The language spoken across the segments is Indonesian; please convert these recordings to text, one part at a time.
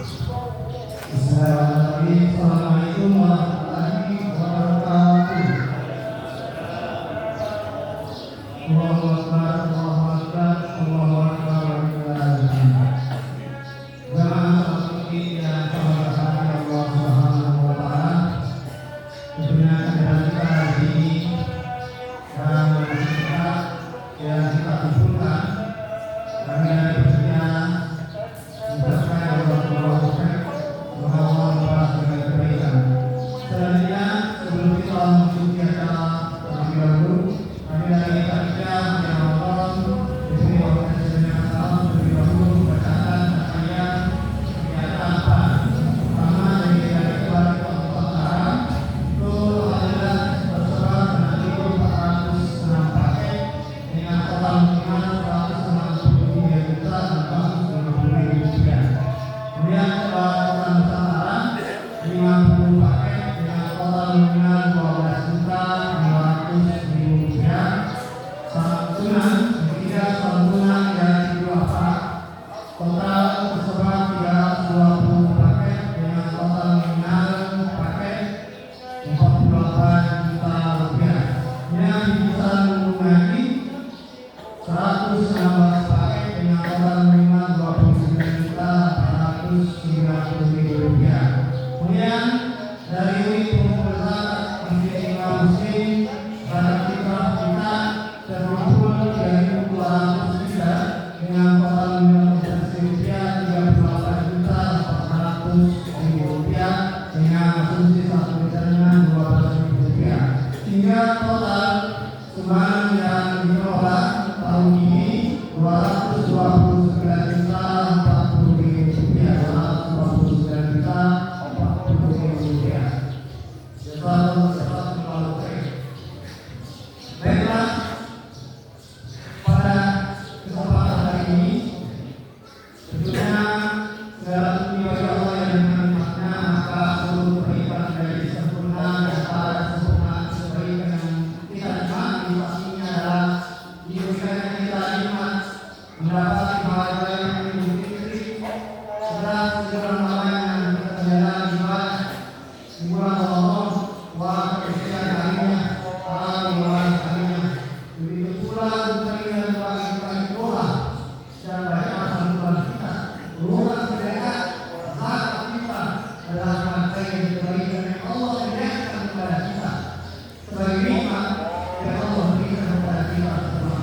Assalamualaikum warahmatullahi wabarakatuh. Allahu Akbar, Allahu Akbar, Allahu Akbar wa bihamdihi. Jamaah muslimin yang dirahmati Allah Subhanahu wa taala. Tentunya kita hari ini dan kita yang kita kumpulkan kami bersedia mengucapkan Allah selanjutnya sebelum kita memasuki acara terlebih dahulu kami dari panitia yang nonton di sini organisasinya salam terlebih dahulu bacaan ayat kegiatan apa pertama dari keluarga Nusantara itu adalah tersebar nanti 406 paket dengan total minimal 163.450.000 rupiah. Kemudian keluarga Nusantara 50 paket dengan total nominal 12.500.000 rupiah. Santunan ketiga santunan dari dua pak total tersebar 320 paket dengan total nominal paket 48 juta rupiah. Yang dipesan lagi 116 paket dengan total nominal 29.490.000 rupiah. Kemudian dari unit pengumpul zakat Muslim zakat fitrah kita terkumpul 3.200 juta dengan total nominal rupiah 38.400.000 rupiah dengan asumsi satu persennya 12.000 rupiah. Hingga total sumbangan yang diperoleh tahun ini 229.040.000 rupiah. 229.040.000 rupiah. Baiklah, pada kesempatan hari ini tentunya segala puji bagi Allah yang dengan nikmatnya maka seluruh kebaikan dari sempurna dan para sempurna kebaikan yang kita nikmati pastinya adalah diberikannya kita nikmat mendapati bahagia yang Idul Fitri setelah sejarah Ramadan yang kita jalan di bulan Ramadan wa kesucian harinya hari harinya. Begitu pula kebaikan bagi doa dan banyak santunan kita. Doa mereka zakat kita adalah materi kebaikan yang Allah berikan kepada kita sebagai nikmat yang Allah berikan kepada kita semua.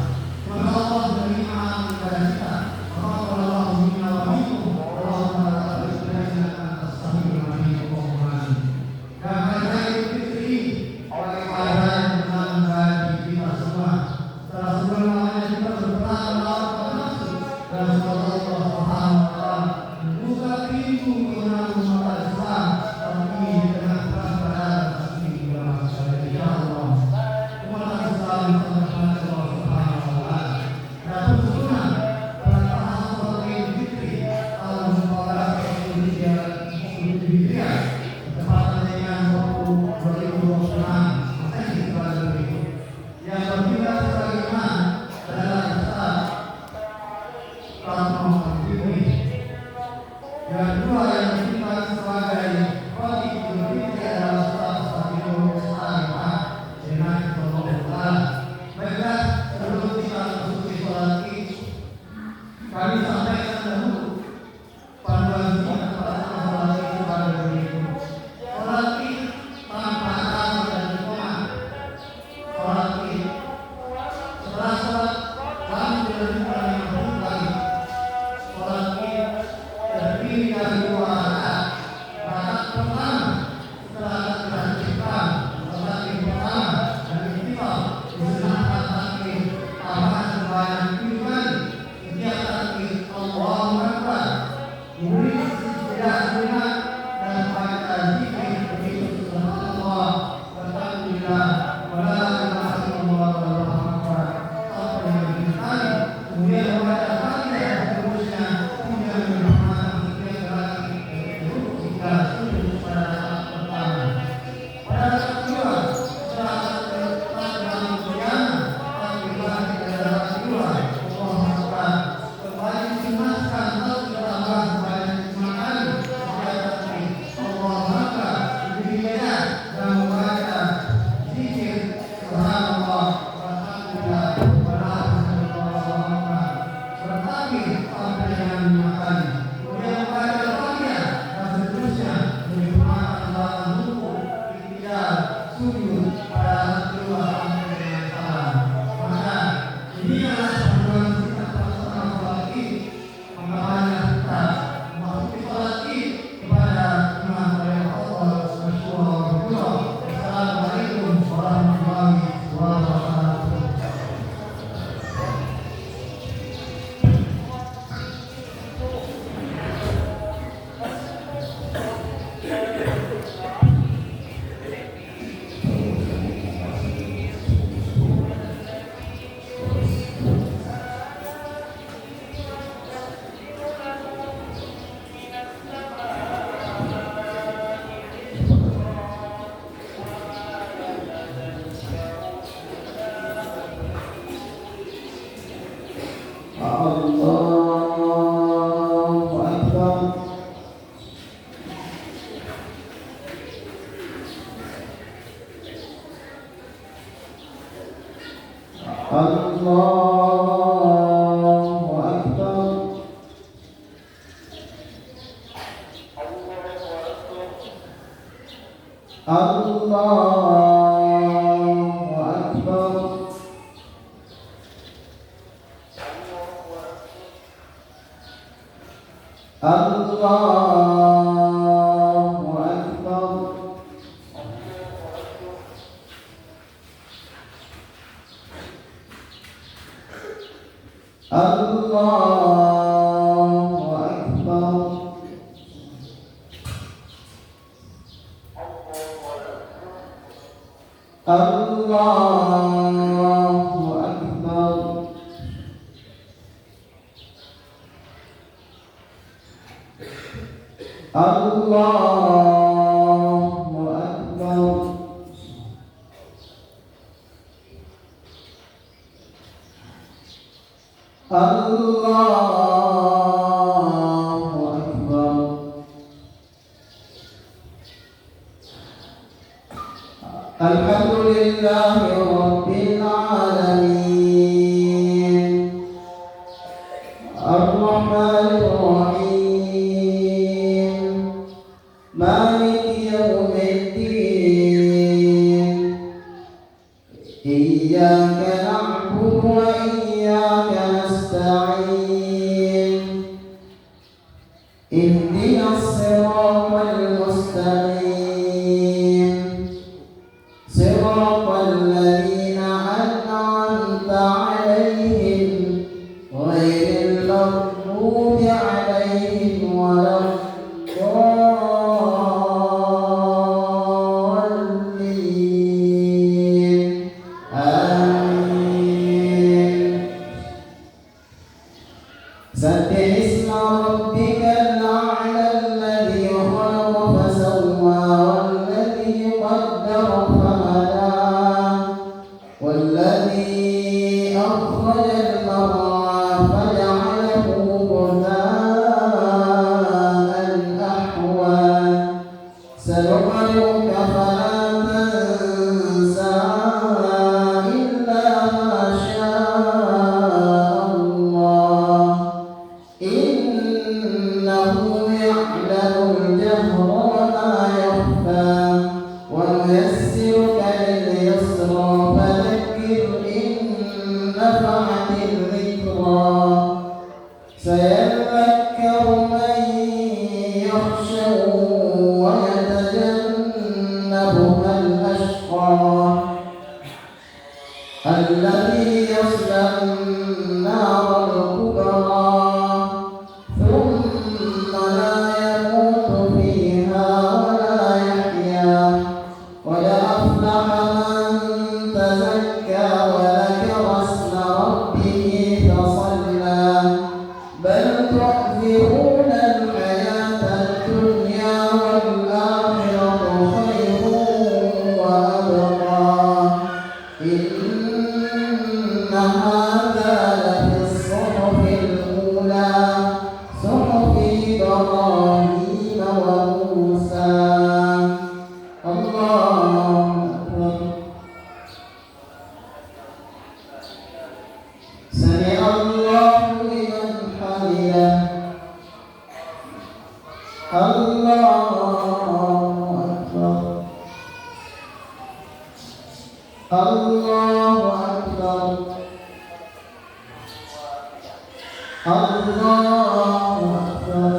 Maka Allah berikan kepada kita. Maka Allah minna wa minkum Allahumma la ilaha anta astaghfiruka wa atubu ilaik. Dan pada Idul Fitri oleh kalian dengan bagi kita semua. Setelah sebelumnya kita berdoa dan semoga Allah Subhanahu wa taala membuka pintu kemenangan umat Islam tapi di tengah keadaan seperti ini ya Allah. Umat Islam Allah Subhanahu wa taala. Dan khususnya pada tahun Idul Fitri tahun Mubarak Indonesia Hijriah bertepatan dengan waktu 2026 Masehi kepada berikut yang berbeda sebagai iman adalah besar Rahmat Fitri. Yang kedua yang kita sebagai Fati Idul Fitri adalah status Fatiul Syariah dengan Allah. Baiklah, sebelum kita memasuki sholat Id, kami sampaikan dahulu panduan kita pada sholat Id kepada berikut. Sholat Id tanpa azan dan iqamah. Sholat Id setelah sholat kami dilanjutkan yang lagi. Sholat Id terdiri dari dua rakaat. Rakaat pertama setelah takbiratul ihram, sholat Id pertama dan istiqam disunahkan takbir tambahan sebanyak 7 kali. Setiap takbir Allahu Akbar diberi tidak sunat dan baca zikir begitu subhanallah walhamdulillah wala ilaha illallah wallahu akbar sampai yang kali. Kemudian membaca Fatihah seterusnya kemudian berdoa setiap Allahu Akbar. Allahu Akbar. Allahu Akbar. Allahu Akbar. Allahu Akbar. Allahu Akbar. Alhamdulillahi Rabbil Alamin. Ar-Rahmanir Rahim. Maliki Yawmiddin. Iyyaka na'budu wa iyyaka nasta'in. Ihdinas siratal mustaqim. Siratal ladzina an'amta 'alaihim ghairil maghdubi 'alaihim waladdallin. Amin. Sabbih isma rabbikal a'la alladhi khalaqa fasawwa walladhi qaddara fahada walladhi akhrajal mar'a faja'alahu ghutha'an ahwa. Sanuqri'uka fala tansa illa ma sha'a Allah. Innahu ya'lamul jahra wa ma yakhfa. Wa nuyassiruka lil yusra fadhakkir in nafa'atil dhikra. Sayadhakkaru man yakhsha wa yatajannabuha al-ashqa alladhi yasla an-nar al-kubra thumma la yamutu fiha wa la yahya. Qad aflaha man tazakka wa dhakara isma rabbih fasalla. Bal tu'thiruna al-hayata ad-dunya wal-akhiratu khayrun wa abqa. Inna hadha lafi as-suhufi al-ula suhufi Ibrahim wa Musa. Allahu Akbar. Sami'a Allahu liman hamidah. Allahu Akbar. Allahu Akbar. Allahu Akbar.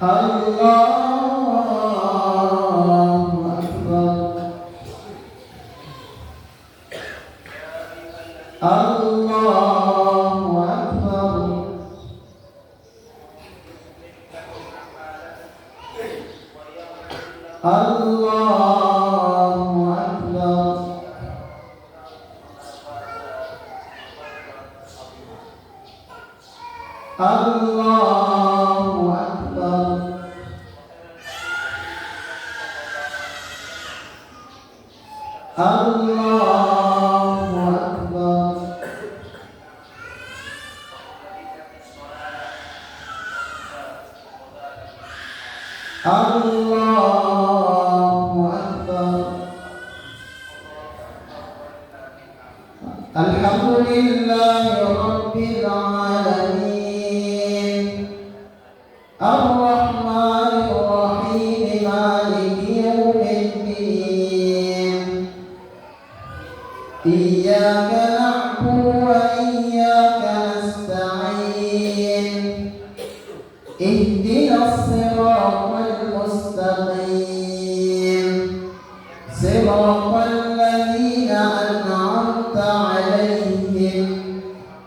Allahu Akbar. Allahu Akbar. Allahu Akbar. Allahu Akbar. Allahu Akbar. Allahu Akbar. Alhamdulillahi Rabbil Alamin Ar-Rahmanir Rahim Maliki Yawmiddin Iyyaka na'budu wa iyyaka nasta'in Ihdinas siratal mustaqim Siratal ladzina an'amta 'alaihim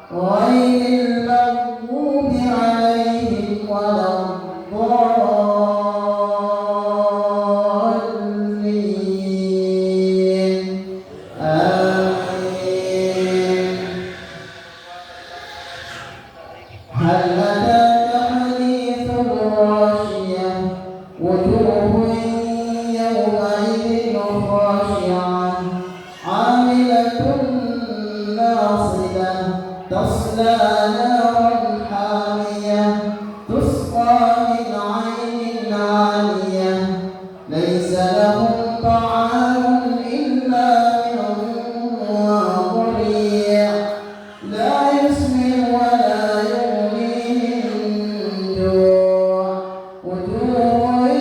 ghairil maghdubi 'alaihim waladdallin. Amin. Hal ataka hadithul ghashiyah wujuhun yawma'idhin khashi'ah 'amilatun nasibah tasla naran hamiyah tusqa min 'aynin 'aliyah laysa lahum ta'amun illa min dhari' la yusmin wa la yughni min ju' wujuhun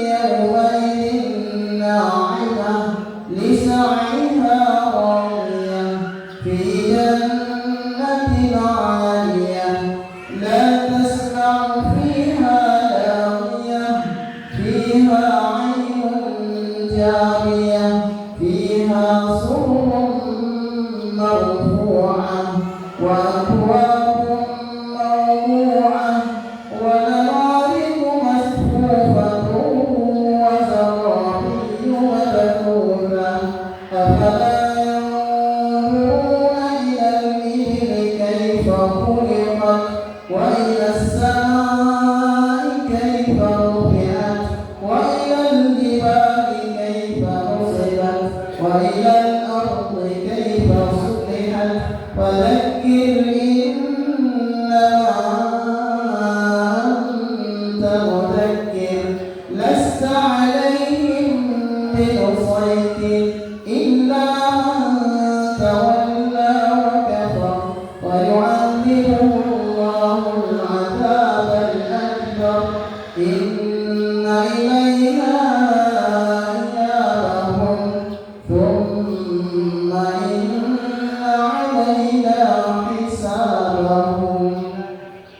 yawma'idhin na'imah lisa'yiha radiyah fi jannatin 'aliyah la tasma'u fiha laghiyah fiha 'aynun jariyah fiha sururun marfu'ah wa akwabun mawdu'ah wa namaariqu masfuufatun wa zarabiyyu mabthuuthah afala yanzuruna ila al-ibili kayfa khuliqat wa ila as-samaa'i kayfa rufi'at wa ila al-jibali kayfa nusibat wa ila al-ardi kayfa sutihat fadhakkir innama anta mudhakkir lasta 'alayhim bimusaytir illa man tawalla wa kafar wa yu'adhibuhu Allahu al-'adhab al-akbar inna ilayna iyabahum thumma inna 'alayna hisabahum.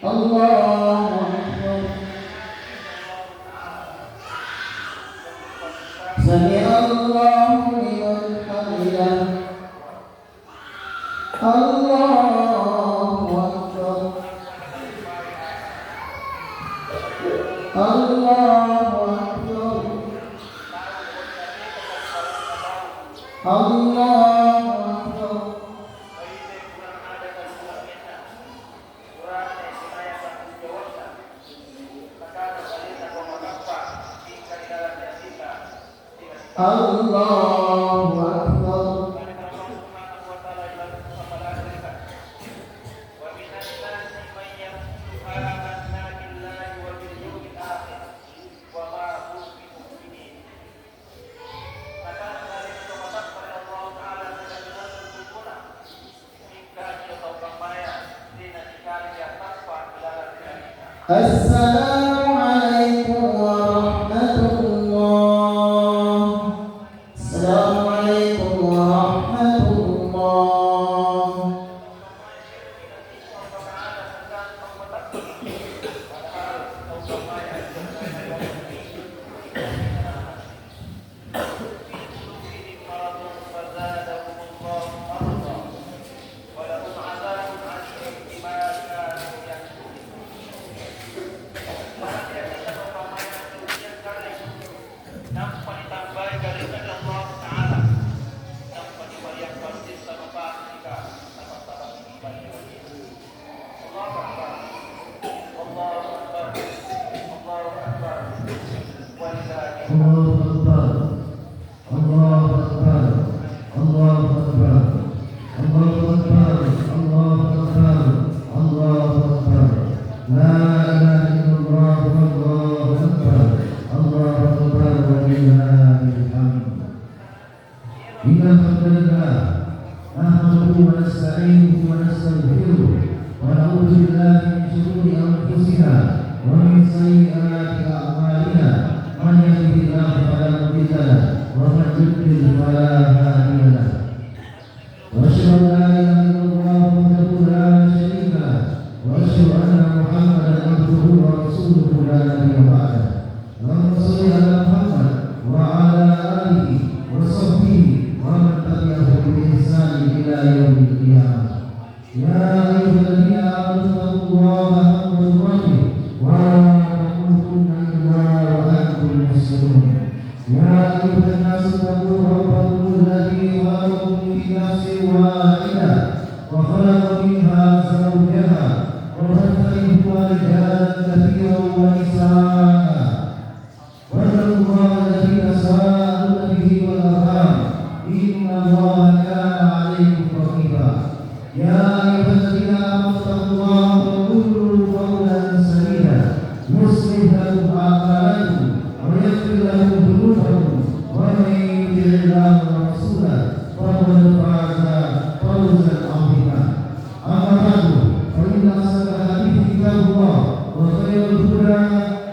Allahu Akbar. Sami'allahu liman hamidah. Allahu Akbar. Allahu Akbar. Allahu Akbar. Allahu Akbar. Assalamu alaikum warahmatullah. Assalamu alaikum warahmatullah. نحمده ونستعينه ونستغفره ونعوذ بالله من شرور أنفسنا ومن سيئات أعمالنا من يهده الله فلا مضل له ومن يضلل فلا هادي له وأشهد أن لا إله إلا الله وحده لا شريك له وأشهد أن محمدا عبده ورسوله لا نبي بعده اللهم صل على محمد وعلى آله وصحبه ومن تبعه بإحسان إلى يوم القيامة يا أيها الذين آمنوا اتقوا الله حق تقاته ولا تموتن إلا وأنتم مسلمون يا أيها الناس اتقوا ربكم الذي خلقكم من نفس واحدة وخلق منها زوجها وبث منهما رجالا كثيرا ونساء واتقوا الله الذي تساءلون به والأرحام إن الله كان عليكم رقيبا يا أيها الذين آمنوا اتقوا الله وقولوا قولا سديدا يصلح لكم أعمالكم ويغفر لكم ذنوبكم ومن يطع الله ورسوله فقد فاز فوزا عظيما أما بعد فإن أصدق الحديث كتاب الله وخير الهدى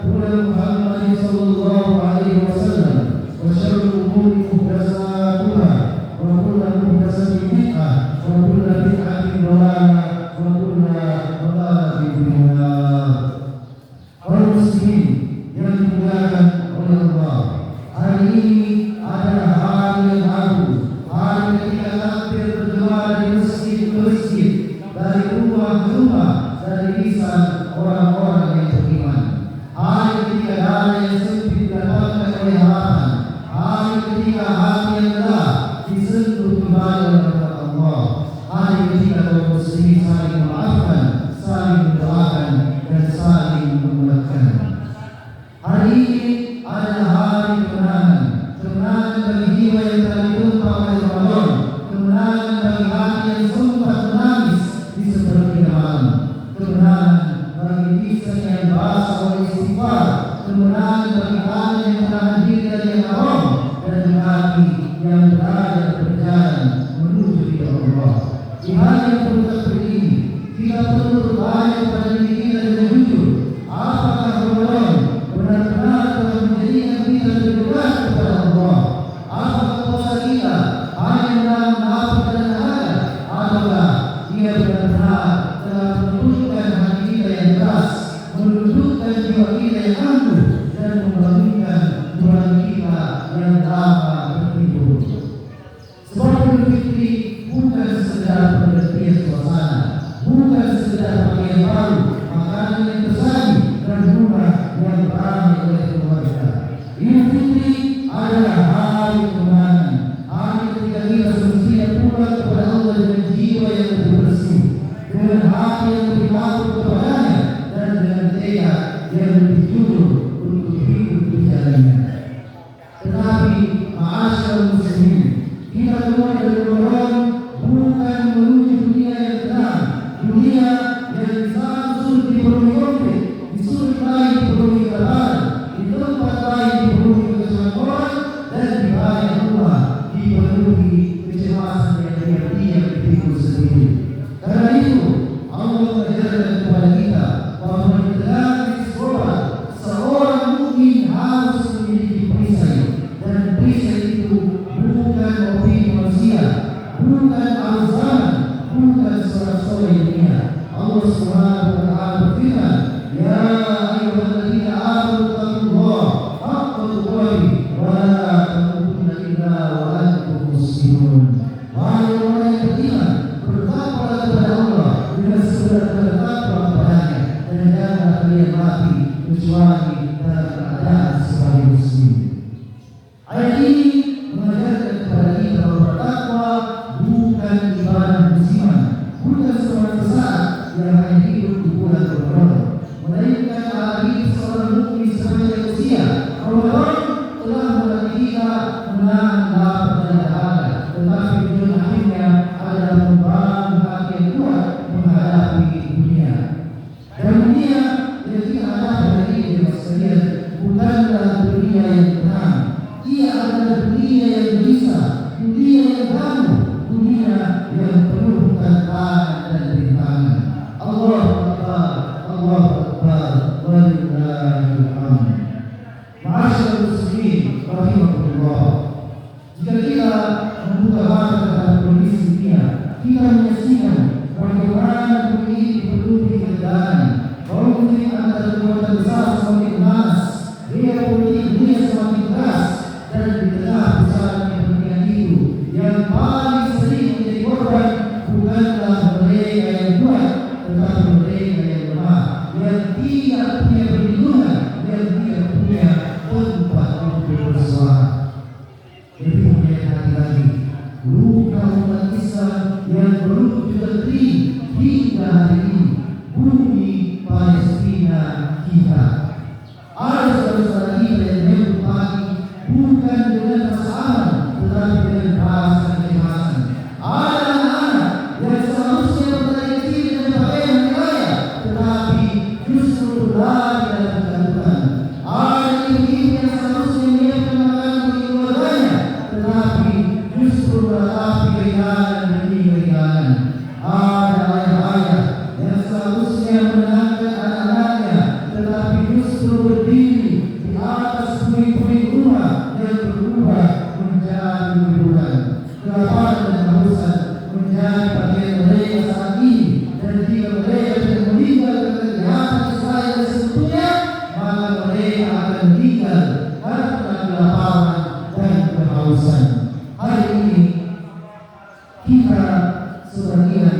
هدى محمد صلى الله عليه وسلم وشر الأمور محدثاتها وكل محدثة بدعة وكل بدعة ضلالة وكل ضلالة في النار. Kaum muslimin yang dimuliakan oleh Allah, hari ini adalah hari yang agung, hari ketika takbir bergema dari masjid ke masjid, dari rumah ke rumah, dari lisan orang-orang yang beriman. Hari ketika dada yang sempit didapatkan oleh harapan, hari ketika hati yang lelah disentuh kembali oleh Allah, hari ketika kaum muslimin saling memaafkan, saling mendoakan dan saling menguatkan. Hari ini adalah hari kemenangan, kemenangan bagi jiwa yang telah ditimpa oleh Ramadan, kemenangan bagi hati yang sempat menangis di sepertiga malam, kemenangan bagi lisan yang basah oleh istighfar, kemenangan bagi tangan yang menahan diri dari yang haram, dan hati yang berada berjalan menuju ridha Allah. Di hari yang penuh takbir ini, kita perlu bertanya kepada diri kita dengan jujur, apakah Ramadan benar-benar telah menjadikan kita lebih dekat kepada Allah? Apakah puasa kita hanya dalam nafas dan dahaga, ataukah dia benar-benar telah menundukkan hati kita yang keras, menundukkan jiwa kita yang angkuh, dan membangunkan nurani kita yang lama tertidur? Sebab Idul Fitri bukan sekedar pergantian suasana, bukan sekedar pakaian baru, makanan yang tersaji, dan rumah yang ramai oleh keluarga. Idul Fitri adalah hari kemenangan, hari ketika kita semestinya pulang kepada Allah dengan jiwa yang lebih bersih, dengan hati yang lebih takut kepadanya, dan dengan tekad yang lebih jujur untuk hidup di jalannya. Tetapi ma'asyarul muslimin, kita keluar dari Ramadan bukan menuju dunia yang tenang, dunia yang di sana sulit dipenuhi konflik, di sudut lain dipenuhi kelaparan, di tempat lain dipenuhi kecemasan, dan di banyak rumah dipenuhi kecemasan yang diam-diam dipikul sendiri. Karena itu Allah mengajarkan kepada kita bahwa di dalam sekolah seorang mukmin harus memiliki perisai, dan perisai itu bukan opini manusia, bukan arus zaman, bukan sorak-sorai dunia. Allah Subhanahu wa taala berfirman, "Ya ayyuhalladzina amanu taqullaha haqqa tuqatih wa la tamutunna illa wa antum muslimun." Wahai orang yang beriman, bertakwalah kepada Allah dengan sebenar-benar takwa kepadanya, dan janganlah kalian mati kecuali dalam keadaan sebagai muslim. Ayat ini mengajarkan kepada kita bahwa bertakwa bukan ibadah musiman, bukan seorang sesaat yang hanya hidup di bulan Ramadan, melainkan hari seorang mukmin sepanjang usia. Ramadan telah melatih kita menahan lapar dan dahaga, tetapi tujuan akhirnya adalah membangun hati yang kuat menghadapi dunia. Dan dunia yang kita hadapi hari ini sebagian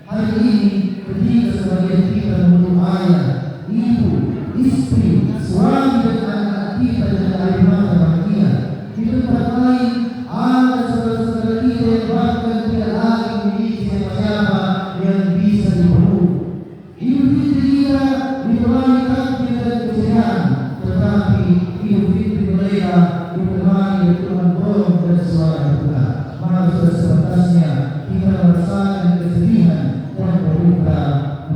hari ini ketika sebagian kita membunuh ayah, ibu, istri, suami dan anak kita dengan air mata bahagia. Di tempat lain ada saudara-saudara kita yang bahkan tidak lagi memiliki siapa-siapa yang bisa dibunuh. Idul Fitri kita ditemani takbir dan kesedihan, tetapi Idul Fitri mereka ditemani dengan bom dan suara duka. Maka sudah sepantasnya kita merasakan kesedihan dan berduka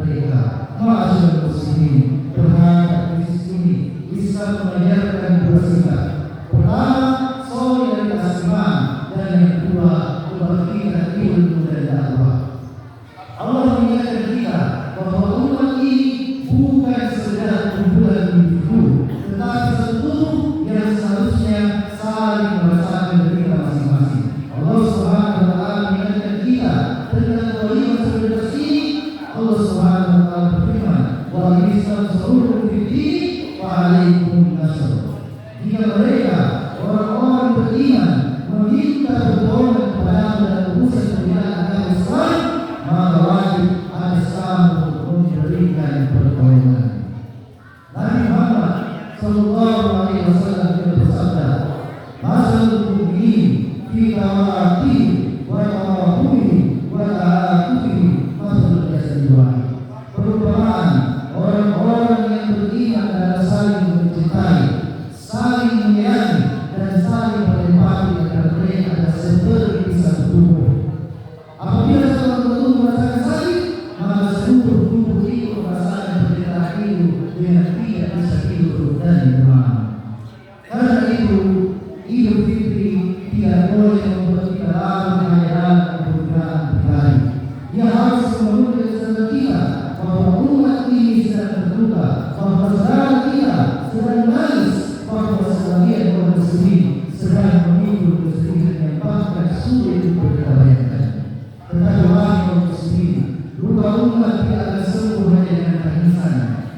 mereka. Ma'asyiral muslimin, terhadap krisis ini Islam mengajarkan dua sikap. Pertama, solidaritas iman, dan yang kedua, kebangkitan ilmu dan dakwah. Allah mengingatkan kita bahwa umat ini bukan sekedar kumpulan individu, tetapi seluruh yang seharusnya saling merasakan derita masing-masing. Allah Subhanahu wa taala mengingatkan kita dengan kalimat solidaritas ini. Allah Subhanahu wa taala berfirman, "Wa yastansuru fiddin wa 'alaikum nasr." Jika mereka orang-orang beriman meminta pertolongan kepadamu dalam urusan pembinaan agama Islam, maka wajib atas kamu memberikan pertolongan. Nabi Muhammad sallallahu alaihi wasallam bersabda, "Masalul mu'minin fi tawaddihim wa tawahhumihim wa ta'atufihim masalul jasadil wahid." Perumpamaan orang-orang yang beriman adalah saling mencintai, saling menyayangi, dan saling berempati antara mereka adalah seperti satu tubuh. Apabila seorang tubuh merasakan sakit, maka seluruh tubuh itu merasakan penderitaan itu dengan tidak bisa tidur dan demam. Karena itu, Idul Fitri tidak boleh membuat kita larut hanya dalam kebutuhan pribadi. Ia harus memenuhi kesadaran kita bahwa umat ini sedang terluka, bahwa saudara kita sedang menangis, bahwa sebagian kaum muslimin sedang memikul kesedihan yang bahkan sulit untuk kita bayangkan. Tetapi wahai kaum muslimin, luka umat tidak akan sembuh hanya dengan tangisan.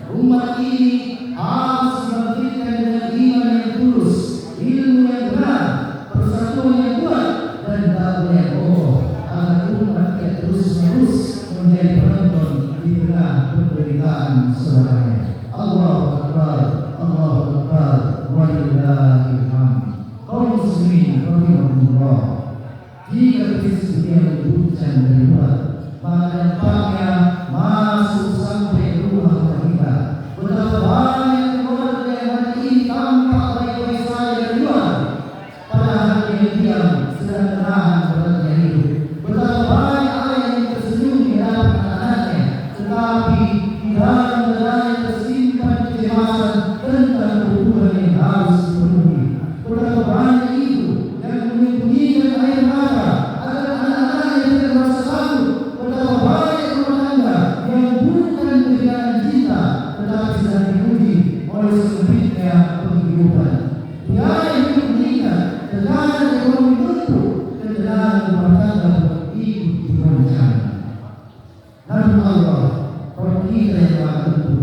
Umat ini harus dibangkitkan dengan iman yang tulus, ilmu yang benar, persatuan yang kuat, dan dakwah yang kokoh, agar umat tidak terus-menerus menjadi penonton di tengah penderitaan saudaranya. Allahu Akbar, Allahu Akbar, walillahil hamd. Kaum muslimin rahimahumullah, jika krisis dunia berguncang dari luar, maka dampaknya masuk sampai rumah kita. Betapa banyak keluarga yang hari ini tampak baik-baik saja dari luar, padahal dia diam sedang menahan beratnya hidup. Betapa banyak ayah yang tersenyum di hadapan anak-anaknya, tetapi di dalam dadanya tersimpan kecemasan tentang hubungan yang harus dipenuhi. Betapa banyak ibu yang menyembunyikan air mata agar anak-anaknya tidak merasa takut. Betapa banyak rumah tangga yang bukan kehilangan cinta, tetapi sedang diuji oleh sempitnya penghidupan. Biaya hidup meningkat, tekanan ekonomi runtuh, ketegangan rumah tangga ikut digoncang. Namun Allah, Rabb kita yang Maha Tentu,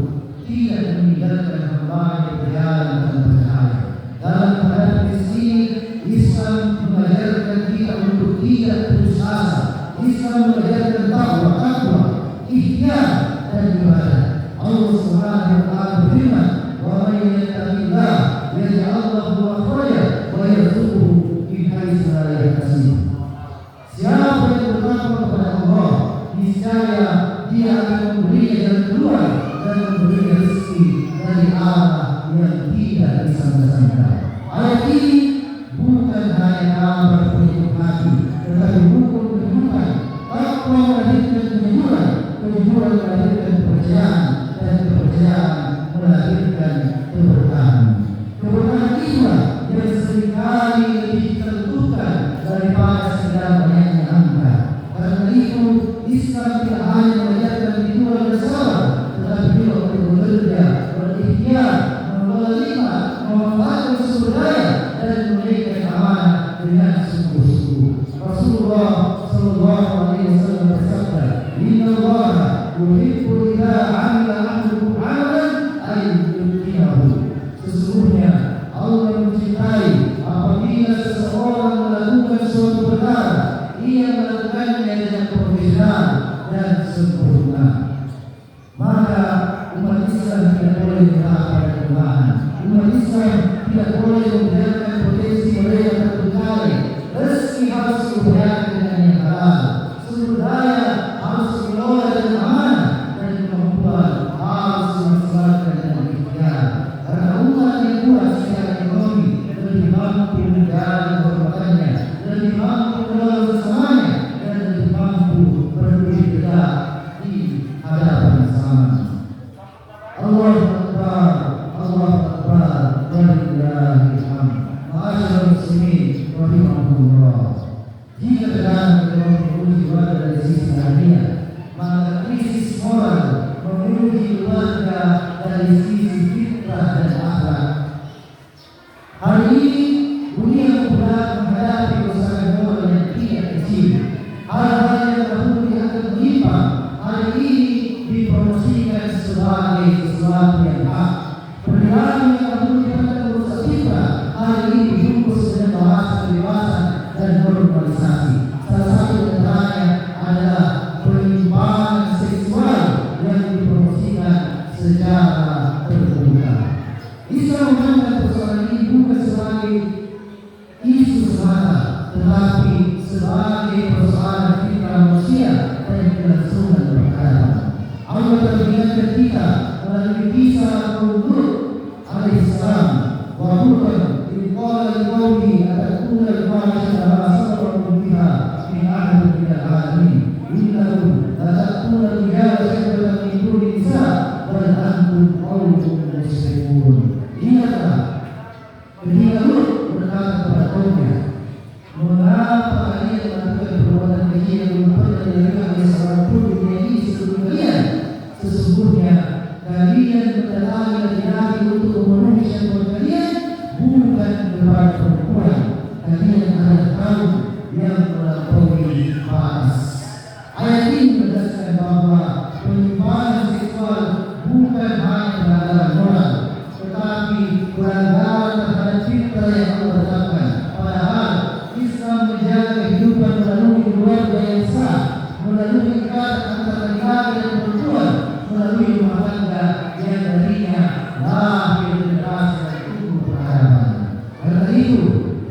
tidak meninggalkan hamba yang berjalan tanpa cahaya. Dalam menghadapi krisis ini, Islam mengajarkan kita untuk tidak putus asa. Islam mengajarkan takwa, ikhtiar, dan ibadah. Allah Subhanahu wa taala berfirman, "Wa may yattaqillah yaj'al lahu makhrajan wa yarzuqhu min haitsu la yahtasib." Siapa yang bertakwa kepada Allah, niscaya Dia akan memberinya jalan keluar dan memberinya rezeki dari arah yang tidak disangka-sangka. Ayat ini bukan hanya kabar penyembuh hati, tetapi hukum kehidupan. Takwa melahirkan kejujuran, kejujuran melahirkan kepercayaan, dan kepercayaan melahirkan keberkahan. Keberkahan itulah yang seringkali lebih ditentukan daripada sekedar banyaknya angka. Karena itu, Islam tidak hanya mengajarkan kejujuran dan sabar, tetapi juga untuk bekerja, berikhtiar, menerima, memanfaatkan sumber daya, dan memberikan amanah dengan sungguh-sungguh. Rasulullah sallallahu alaihi wasallam bersabda, "Inna Allah yuhibbu idza 'amila 'abduhu 'amalan ay yutqinahu." Islam tidak boleh membiarkan potensi mereka terbengkalai. Rezeki harus diupayakan dengan yang halal. Sumber daya harus dikelola dengan amanah dan kemampuan harus dimaksimalkan dengan ikhtiar. Karena umat yang kuat secara ekonomi lebih mampu menjaga kehormatannya, lebih mampu mengelola bersamanya, dan lebih mampu berdiri tegak di hadapan zaman. Allahu Akbar, Allahu Akbar, walillahil hamd. Ma'asyiral muslimin rahimakumullah. Jika dalam ekonomi keluarga dari sisi dunia, maka krisis moral memenuhi keluarga dari sisi fitrah dan akhlak. Hari ini dunia berat menghadapi kerusakan moral yang tidak kecil. Hal-hal yang dahulu dianggap menyimpang hari ini dipromosikan sebagai sesuatu yang hak. Perilaku yang dahulu dianggap merusak fitrah hari ini dibungkus dengan bahasa kebebasan dan normalisasi. Salah satu antaranya adalah penyimpangan seksual yang dipromosikan secara terbuka. Islam menganggap persoalan ini bukan sebagai isu semata, tetapi sebagai persoalan fitrah manusia dan kelangsungan peradaban. Allah telah mengingatkan kita melalui kisah Lut alaihissalam, wa bukan qala liqaumihi atakuna al-fahishata ma sabaqakum biha min ahadin minal alamin innakum latatuna rijala syahwatan min duni nisa bal antum qaumun muslimun. Ingatlah ketika Lut berkata kepada kaumnya, mengapa kalian melakukan perbuatan keji yang belum pernah dilakukan oleh seorang pun di dunia ini sebelum kalian? Sesungguhnya kalian mendatangi laki-laki untuk memenuhi syahwat kalian, bukan kepada perempuan. Kalian adalah kaum yang melampaui batas. Ayat ini menegaskan bahwa penyimpangan seksual bukan hanya pelanggaran moral, tetapi pelanggaran terhadap fitrah yang Allah tetapkan. Padahal Islam menjaga kehidupan melalui keluarga yang sah, melalui ikatan antara laki-laki dan perempuan, melalui rumah tangga yang darinya lahir generasi dan tumbuh peradaban. Karena itu,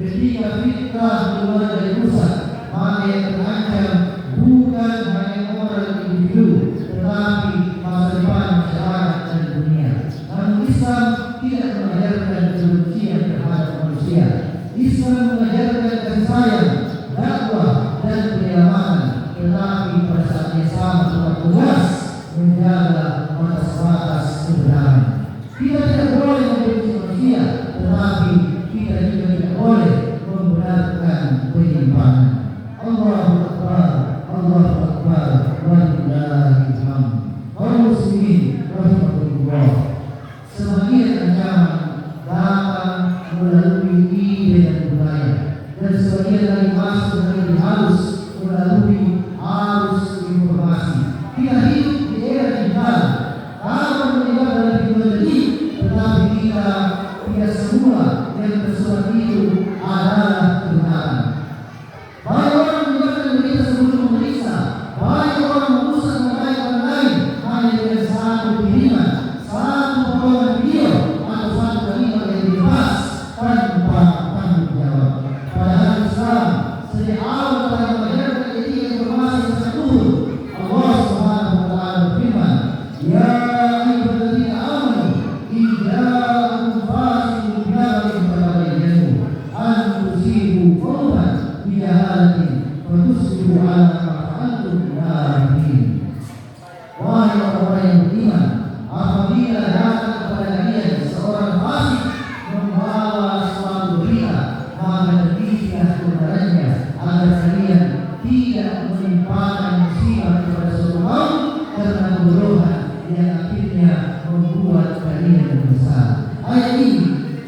ketika fitrah keluarga rusak, maka yang terancam bukan hanya moral individu, tetapi masa depan masyarakat dan dunia. Namun Islam tidak mengajarkan kebencian terhadap manusia. Islam mengajarkan kasih sayang, dakwah, dan penyelamatan, tetapi pada saat yang sama tetap tegas menjaga batas-batas kebenaran. Kita tidak boleh membenci manusia, tetapi kita juga tidak boleh membenarkan penyimpangan. Allahu Akbar, Allahu Akbar, walillahil hamd. Kaum muslimin rahimakumullah. Sebagian ancaman datang melalui ide dan budaya, dan sebagian lagi masuk dengan halus melalui arus informasi. Kita hidup di era digital. Kalau mendengar dari teknologi, tetapi kita tidak semua yang tersurat itu adalah kebenaran. Banyak orang mendengarkan berita sebelum memeriksa. Banyak orang merusak membaik orang lain hanya dengan satu kiriman, satu potongan video atau satu kalimat yang dilepas tanpa tanggung jawab. Padahal Islam sejak awal telah mengajarkan etika informasi yang sangat luhur. Allah Subhanahu wa taala berfirman, ya ayyuhalladzina amanu in ja'akum fasiqun binaba'in fatabayyanu an tusibu qauman bijahalatin fatusbihu 'ala ma fa'altum nadimin. Wahai orang-orang yang beriman, apabila datang kepada kalian seorang fasik membawa suatu berita, maka telitilah kebenarannya agar kalian tidak menimpakan musibah kepada suatu kaum karena kebodohan yang akhirnya membuat kalian menyesal. Ayat ini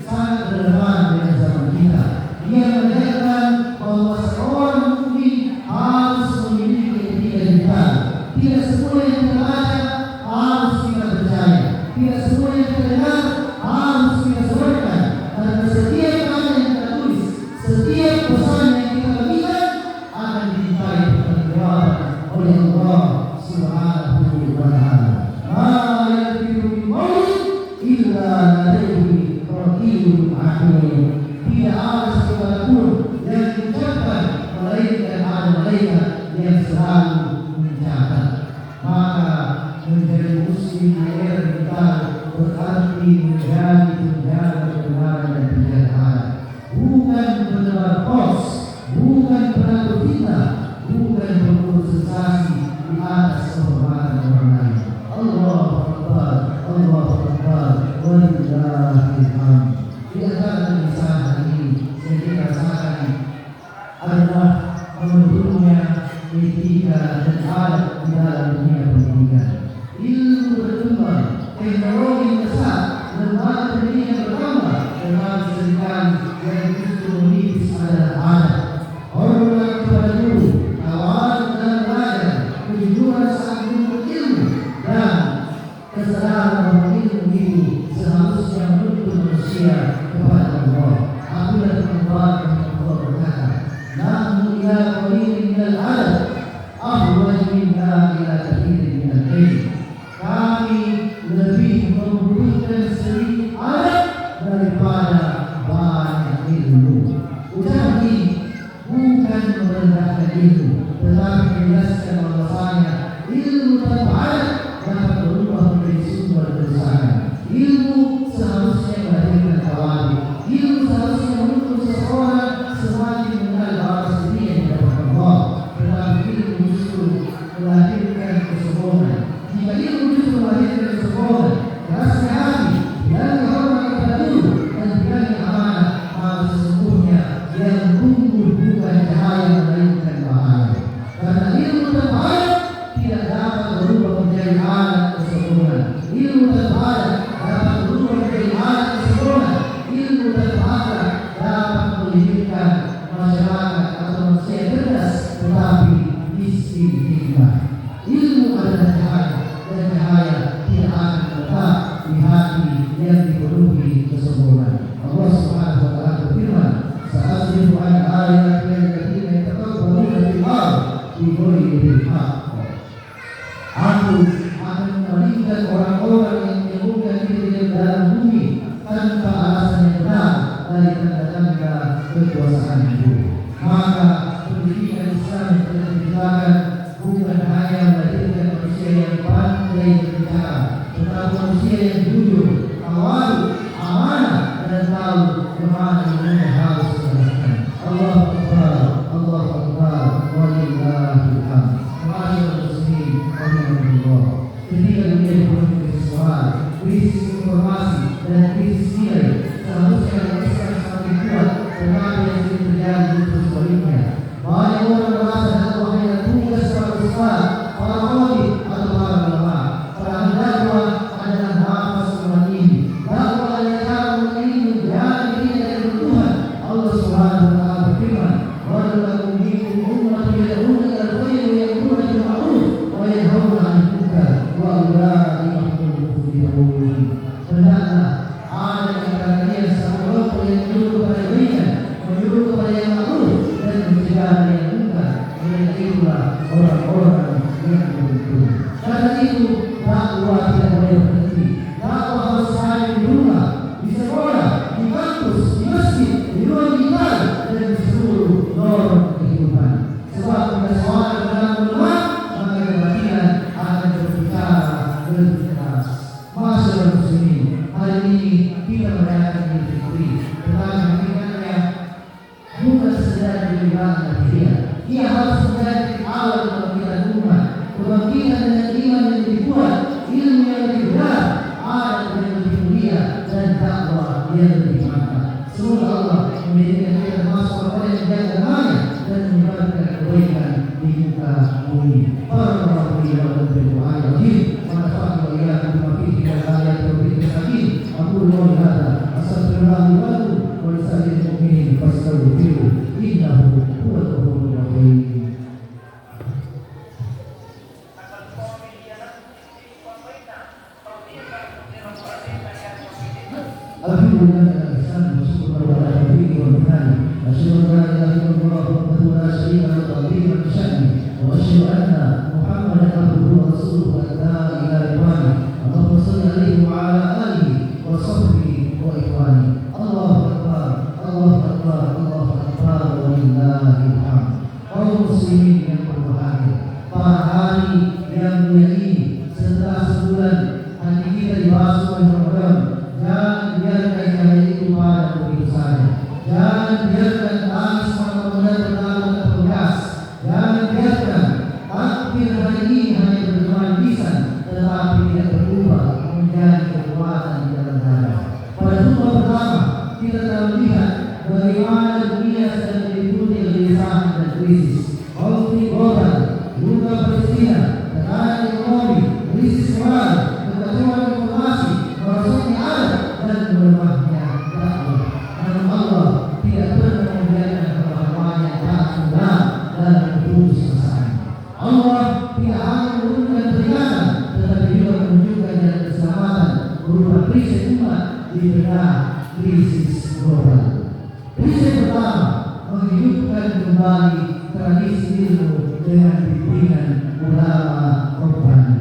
sangat relevan dengan zaman kita. Ia mengajarkan bahwa seorang mukmin harus memiliki etika digital. Tidak semua yang kita baca harus kita percaya. Tidak semua yang kita dengar harus kita sebarkan. Karena setiap kata yang kita tulis, setiap pesan yang kita bagikan akan dimintai pertanggungjawaban oleh Allah Subhanahu wa taala. Ma yalfidu min qawlin illa ladayhi raqibun yang selalu mencatat. Maka menjadi muslim di era digital berarti menjadi penjaga kebenaran dan penjagaan, bukan menebar hoax, bukan penaruh fitnah, bukan membuat sensasi di atas kehormatan orang lain. Allahu Akbar, Allahu Akbar, walillahil hamd. Di antara misalnya ini yang kita rasakan adalah menurunnya etika dan adat di dalam dunia pendidikan. Ilmu berkembang, teknologi besar, lembaga pendidikan bertambah, tetapi seringkali yang justru menipis adalah adat. Hormat kepada guru, tawaran dalam belajar, kejujuran saat menuntut ilmu, dan kesadaran bahwa ilmu itu seharusnya menuntut manusia kepada Allah. Apabila Allah berkata, "Nahnu ila qalilin minal adab, ahwaj minna ila kathirin minal ilm." Kami lebih membutuhkan sedikit adab daripada banyak ilmu. Ucapan ini bukan merendahkan ilmu, tetapi menjelaskan bahwasanya ilmu tanpa adab dapat berubah menjadi sumber kerusakan. Ilmu seharusnya melahirkan tawadu. Ilmu seharusnya menuntut seseorang semakin mengenal bahwa sendiri yang didapat Allah. Tetapi ilmu justru melahirkan kesombongan. Jika ilmu justru melahirkan kesombongan, kerasnya hati, hilangnya hormat kepada guru, dan hilangnya amanah, maka sesungguhnya yang tumbuh bukan cahaya melainkan bahaya. Karena ilmu tanpa adab tidak dapat berubah menjadi alat kesombongan. Ilmu tanpa adab dapat berubah menjadi alat kesombongan. Ilmu tanpa adab dapat melahirkan masyarakat atau manusia cerdas tetapi miskin hikmah. Ilmu adalah cahaya, dan cahaya tidak akan tetap di hati yang dipenuhi kesombongan. Allah Subhanahu wa taala berfirman, "Sa'asrifu an ayati alladziina yatakabbaruna fil ardh bighayri haqq." Aku akan memalingkan orang-orang yang menyembuhkan diri di dalam bumi tanpa alasan yang benar dari tanda-tanda kekuasaanku. Maka pendidikan Islam yang telah diciptakan bukan hanya melahirkan manusia yang pandai berbicara, tetapi manusia yang jujur, tawadu, amanah, dan tahu kemana dunia harus diarahkan. Allahu Akbar, Allahu Akbar, walillahil hamd. Ma'asyiral muslimin, rahimahullah. Ketika dunia dipenuhi kesesuaian, krisis informasi dan krisis nilai, seharusnya Islam semakin kuat, tetapi yang sering terjadi justru sebaliknya. Banyak orang merasa dakwah hanya tugas para ustaz, para khatib, atau para ulama. Padahal dakwah adalah nafas umat ini. Dakwah adalah cara umat ini menjadi diri dari Tuhan. Allah Subhanahu wa taala berfirman, "Wa lakum minkum ummatun yad'una ilal khairi wa ya'muruna bil ma'ruf wa yanhauna 'anil munkar wa ulaika humul muflihun." Hendaklah ada di antara kalian satu kelompok yang menyuruh kepada kebaikan, menyuruh kepada yang ma'ruf, dan mencegah dari yang munkar. Mereka itulah orang-orang yang beruntung. Karena itu dakwah tidak boleh berhenti. Dakwah harus ada di rumah, di sekolah, di kampus, di masjid, di ruang digital, dan di seluruh norma kehidupan. Sebab pada seorang dalam ulama, maka kebatilan akan berbicara lebih keras. Masyaallah muslimin, hari ini kita merayakan Idul Fitri, tetapi hakikatnya bukan sekedar dilibatkan dia. Ia harus menjadi awal kebangkitan umat, kebangkitan dengan iman yang lebih kuat, ilmu yang lebih benar, adat yang lebih mulia, dan dakwah yang lebih mantap. Semoga Allah menjadikan kita termasuk orang yang menjaga amanah dan menyebarkan kebaikan di muka bumi. Barakallahu li wa lakum fil Qur'anil azim wa nafa'ani wa iyyakum bima fihi min al-ayati wa dhikril hakim. Aqulu qawli hadza astaghfirullah li wa lakum wa lisa'iril mu'minin fastaghfiruhu innahu huwal ghafurur rahim. Alhamdulillah, bersyukur kepada Allah wa bihamdihi. Asyhadu an la ilaha illallah wahdahu la syarika lahu ta'ziman li sya'ni wa asyhadu anna Muhammadan abduhu wa rasuluhu la ilaha illallah. Allahumma shalli alaihi wa ala alihi wa sahbihi wa ikhwani. Allahu akbar, Allahu akbar, Allahu akbar, walillahil hamd. Kaum muslimin yang berbahagia, Allah tidak hanya menurunkan peringatan, tetapi juga menunjukkan jalan keselamatan berupa krisis umat di tengah krisis global. Krisis pertama, menghidupkan kembali tradisi ilmu dengan bimbingan ulama robbani.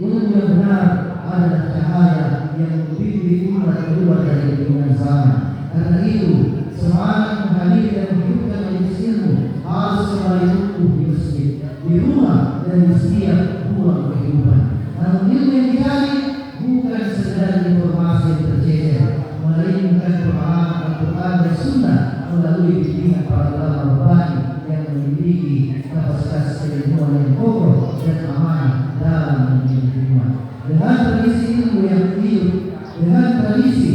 Ilmu yang benar adalah cahaya yang membimbing umat keluar dari kebingungan zaman. Karena itu, semangat menghadiri dan menghidupkan majelis ilmu harus kembali tumbuh di masjid, di rumah, dan di setiap ruang kehidupan. Namun ilmu yang dicari bukan sekedar informasi yang tercecer, melainkan pemahaman Al-Quran dan Sunnah melalui bimbingan para ulama robbani yang memiliki kapasitas keilmuan yang kokoh dan amanah dalam mendidik umat. Dengan tradisi ilmu yang hidup, dengan tradisi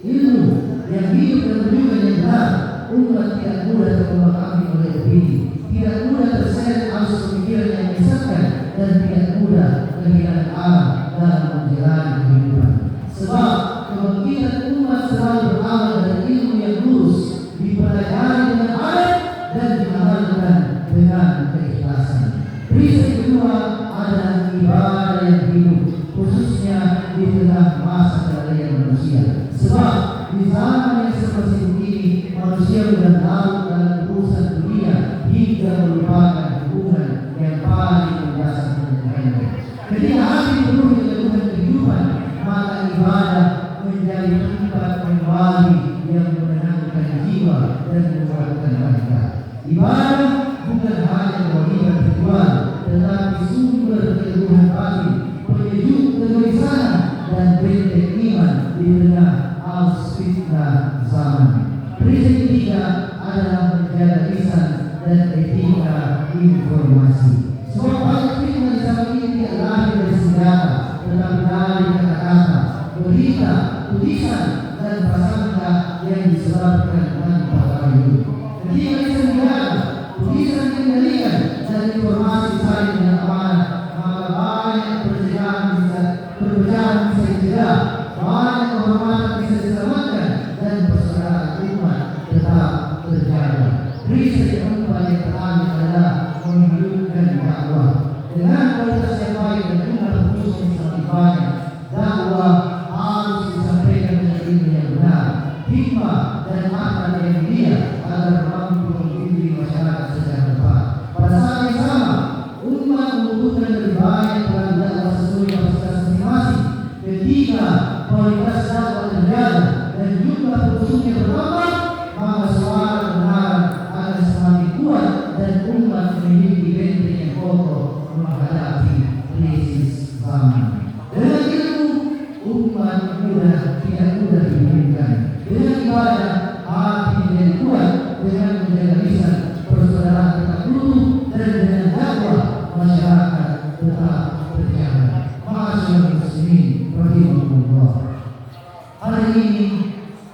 ilmu yang hidup dan menunjukkan yang benar, umat tidak mudah terbebani oleh opini, tidak mudah terseret arus pemikiran yang menyesatkan, dan tidak mudah kehilangan arah dalam menjalani kehidupan. Sebab kebangkitan umat selalu berawal dari ilmu yang lurus, dipelajari dengan adab dan diamalkan dengan keikhlasan. Prinsip kedua adalah ibadah yang hidup, khususnya di tengah masa kelalaian manusia. Sebab di zaman yang seperti ini, manusia sudah larut dalam urusan dunia hingga melupakan hubungan yang paling mendasar dengan Tuhan. Ketika hati penuh dengan kehidupan, maka ibadah menjadi tempat kembali yang menenangkan jiwa dan menguatkan mereka. Ibadah bukan hanya kewajiban ritual, tetapi sumber keteguhan hati, penyejuk kegelisahan, dan benteng iman di tengah arus fitnah zaman. Prinsip ketiga adalah menjaga lisan dan etika informasi. Sebab banyak fitnah di zaman ini tidak lahir dari senjata, tetapi dari kata-kata, berita, tulisan, dan prasangka yang disebabkan tanpa tahu. Ketika lisan dijaga, tulisan dikendalikan, dan informasi saling dengan amanah, maka banyak pekerjaan bisa dicegah, banyak kehormatan bisa diselamatkan, dan persaudaraan umat tetap terjaga. Prinsip yang keempat yang terakhir adalah menghidupkan dakwah. Dengan kualitas yang baik dan jumlah khusus yang sangat banyak, dakwah harus disampaikan dengan ilmu yang benar, hikmah dan akhlak yang mulia agar mampu membimbing masyarakat secara tepat. Pada saat yang sama, umat membutuhkan lebih banyak peran dakwah sesuai kapasitas masing-masing. Ketika kualitas dakwah terjaga dan jumlah pengusungnya bertambah, maka suara kebenaran akan semakin kuat dan umat memiliki benteng yang kokoh menghadapi krisis zaman. Dengan ilmu, umat tidak mudah dibingungkan. Dengan ibadah, hati menjadi kuat. Dengan menjaga lisan, persaudaraan tetap utuh, dan dengan dakwah, masyarakat tetap terjaga. Masyaallah muslimin rahimahumullah. Hari ini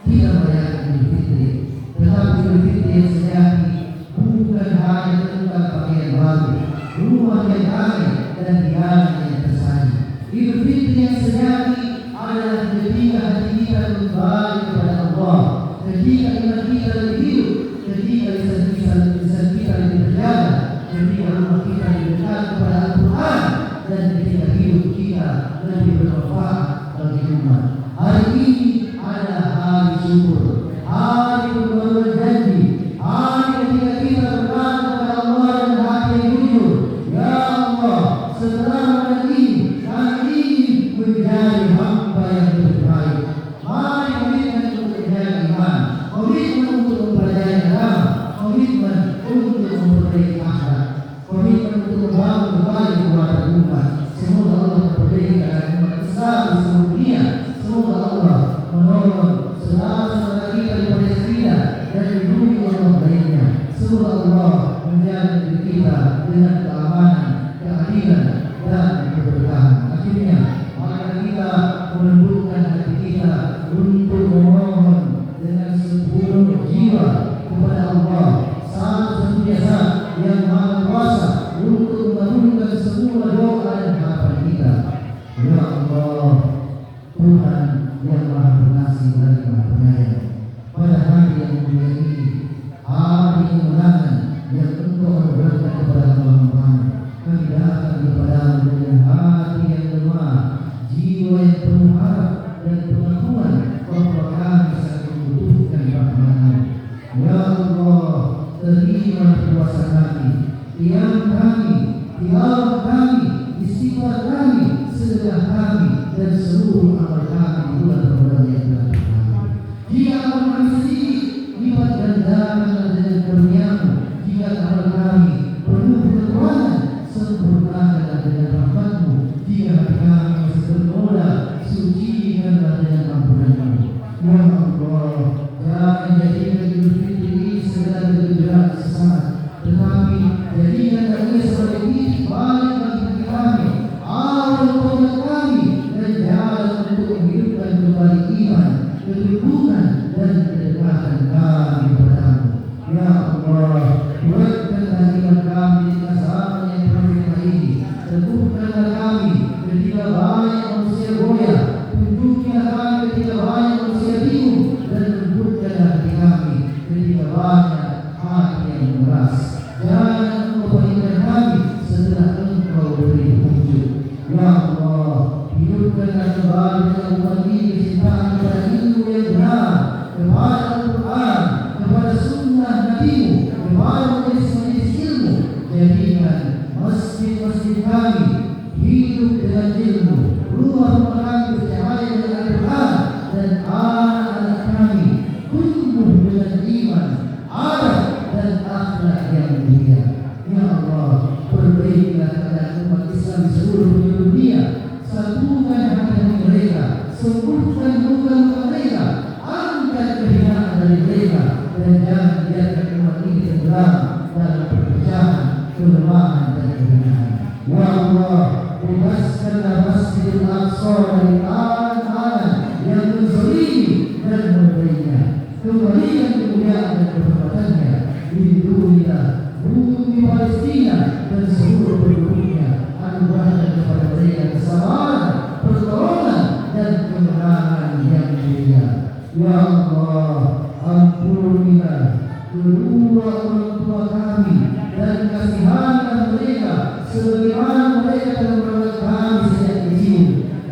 tidak merayakan Idul Fitri, tetapi Idul Fitri yang sejati bukan hanya tentang pakaian baru, rumah yang damai, dan hidangan yang tersaji. Idul Fitri yang sejati adalah ketika hati kita kembali kepada Allah, ketika iman kita lebih hidup, ketika lisan kita lebih terjaga, ketika rumah kita lebih dekat kepada Al-Quran, dan ketika hidup kita lebih bermanfaat bagi umat. Hari ini adalah hari syukur, hari pembaruan janji, hari ketika kita berkata kepada Allah dan hati yang jujur, ya Allah, setelah bulan ini kami ingin menjadi hamba yang lebih baik. Mari komitmen untuk menjaga iman, komitmen untuk mempelajari agama, komitmen untuk memperbaiki akhlak, komitmen untuk membangun kembali keluarga umat. Semoga Allah memperbaiki umat Islam di seluruh dunia. Semoga Allah menolong saudara-saudara kita di Palestina dan di dunia yang lainnya. Semoga Allah menjaga diri kita dengan keamanan, keadilan, dan keberkahan. Akhirnya, mari kita menundukkan hati kita untuk memohon dengan sepenuh jiwa kepada Allah, satu-satunya Zat yang Maha Kuasa, untuk mengabulkan semua doa dan harapan kita. Ya Allah, Tuhan yang Maha Pengasih lagi Maha Penyayang, pada hari yang mulia ini, hari kemenangan yang Engkau berikan kepada Muhammad, kami, tilawah kami, istighfar kami, sedekah kami, dan seluruh amal kami di bulan Ramadan yang telah berlalu. Jika amal kami sedikit, lipat gandakan dengan karunia-Mu. Jika amal kami penuh kekurangan, sempurnakanlah dengan rahmat-Mu. Jika hati kami masih bernoda, sucikanlah dengan ampunan-Mu. Ya Allah, jangan jadikan Idul Fitri ini sekedar kegembiraan sesaat, tetapi jadikanlah ia sebagai titik balik bagi kami, awal taubat kami, dan jalan untuk menghidupkan kembali iman, kedudukan, dan kedekatan kami padamu. Ya Allah, kuatkanlah iman kami di tengah zaman yang berbeda ini. Teguhkanlah kami ketika banyak manusia goyah, tunjukilah kami ketika banyak manusia bingung, dan lembutkanlah hati kami ketika banyak hati yang meras. Jangan Engkau palingkan kami setelah Engkau beri petunjuk. Ya Allah, hidupkanlah kembali dengan umat ini kecintaan kepada ilmu yang benar, kepada Al-Quran, kepada sunnah Nabi-Mu, kepada majelis-majelis ilmu. Jadikan masjid-masjid kami hidup dengan ilmu, rumah-rumah kami bercahaya dengan Al-Quran, dan anak-anak kami tumbuh dengan iman, adab, dan akhlak yang mulia. Ya Allah, perbaikilah keadaan umat Islam di seluruh dunia. Satukan hati mereka, sembuhkan luka-luka mereka, angkat kehinaan dari mereka, dan jangan biarkan umat ini tenggelam dalam perpecahan, kelemahan, dan kehinaan. Ya Allah, bebaskanlah Masjidil Aqsa dari tangan-tangan yang menzalimi dan memberinya. Kembalikan kemuliaan dan kehormatannya. Lindungilah bumi Palestina dan seluruh penduduknya. Anugerahkan kepada mereka kesabaran, pertolongan, dan kemenangan yang mulia. Ya Allah, ampunilah kedua orang tua kami dan kasihanlah mereka sebagaimana mereka telah merawat kami sejak kecil.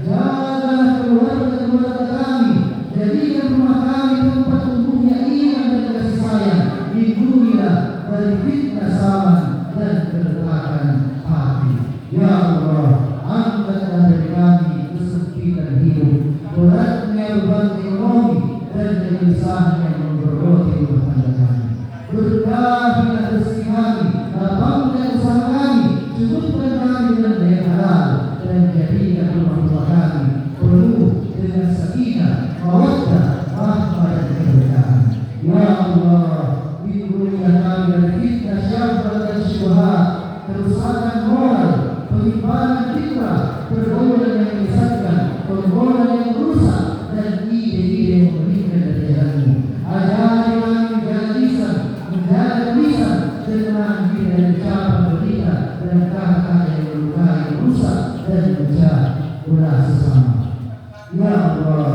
Jagalah keluarga kami, jadikan rumah kami tempat tumbuhnya iman dan kasih sayang. Lindungilah dari fitnah zaman dan keretakan hati. Ya Allah, angkatlah dari kami kesempitan hidup, beratnya beban ekonomi, dan kegelisahan yang menggerogoti rumah tangga kami. Berkahilah rezeki kami, lapangkan usaha kami, cukupkan kami dengan yang halal, dan jadikan rumah-rumah kami penuh dengan sakinah, mawaddah, rahmah, dan keberkahan. Ya Allah, lindungilah kami dari fitnah syahwat dan syubhat, kerusakan moral, penyimpanan fitrah, pergaulan yang menyesatkan, pergaulan yang merusak, dan ide-ide yang memberikan dari jalan-Mu. Ajari kami menjaga lisan, menjaga lisan, dan menahan diri dari ucapan berita dan kata-kata yang melukai, merusak, dan memecah belah sesama. Ya Allah,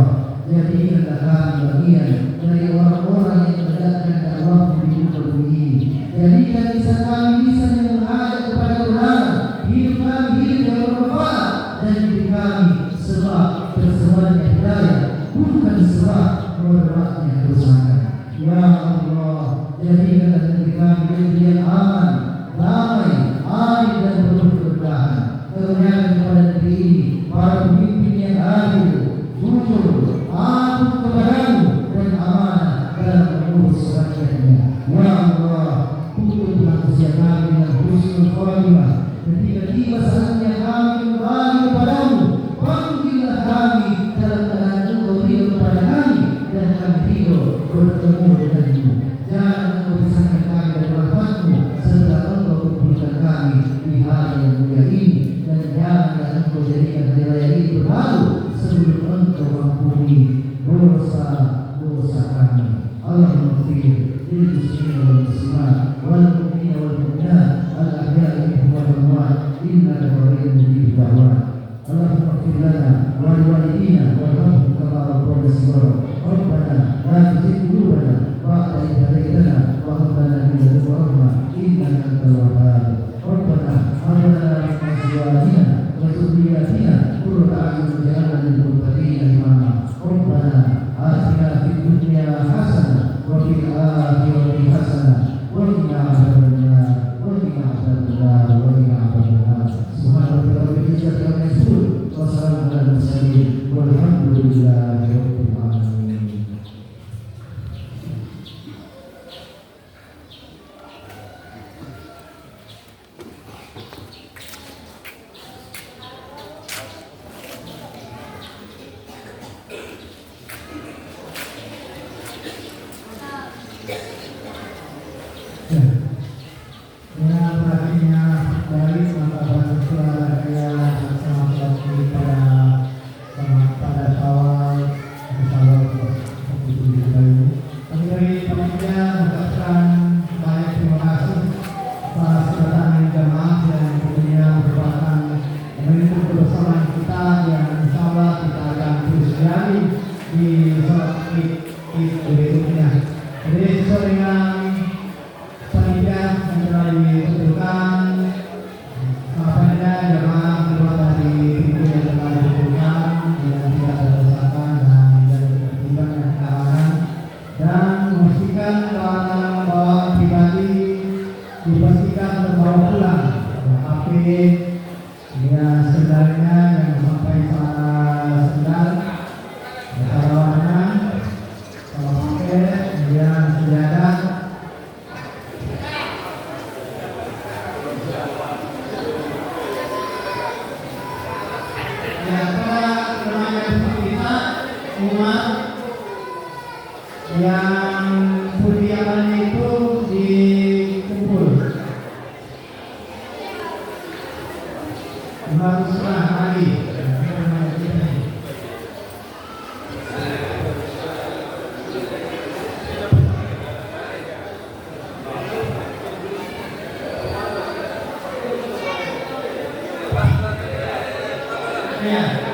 jadikanlah kami bagian dari orang-orang yang menegakkan dakwah di muka bumi ini. Jadikan lisan kami lisan yang mengajak kepada kebenaran, hidup kami hidup yang bermanfaat, dan hidup kami sebab tersebarnya hidayah, bukan sebab merebaknya kerusakan. Ya Allah, jadikanlah negeri kami negeri yang aman, damai, adil, dan penuh keberkahan. Karuniakan kepada negeri ini para pemimpin yang adil, jujur, patuh kepadamu, dan amanah dalam mengurus rakyatnya. Ya Allah, tutuplah usia kami dengan husnul khotimah. Ketika tiba saatnya kami kembali kepadamu, panggillah kami dalam keadaan Engkau ridho kepada kami, dan kami ridho bertemu denganmu. Jangan Engkau pisahkan kami dari rahmat-Mu setelah Engkau kumpulkan kami di hari yang mulia ini, dan janganlah Engkau jadikan hari raya ini berlalu sebelum Engkau ampuni dosa-dosa kami. Allahumma ighfir lil muslimin wal muslimat wal mu'minina wal mu'minat al ahya'i minhum wal amwat innaka qaribun mujibud da'wat. Allahumma ighfir lana wa liwalidina warhamhum kama rabbayana shighara. Rabbana la tuzigh qulubana ba'da idh hadaytana wa hab lana min ladunka rahmah innaka antal wahhab. Rabbana hab lana min azwajina wa dhurriyyatina qurrata a'yun waj'alna lil muttaqina imama. Rabbana atina fid dunya hasanah wa fil akhirati hasanah wa qina adzabannar wa qina adzabannar wa qina ya sendalnya yang sampai sendal antara warna kalau pakai kemudian sejadah ya pada remaja seperti kita umat yang perdiamannya itu dikumpul haruslah lagi ya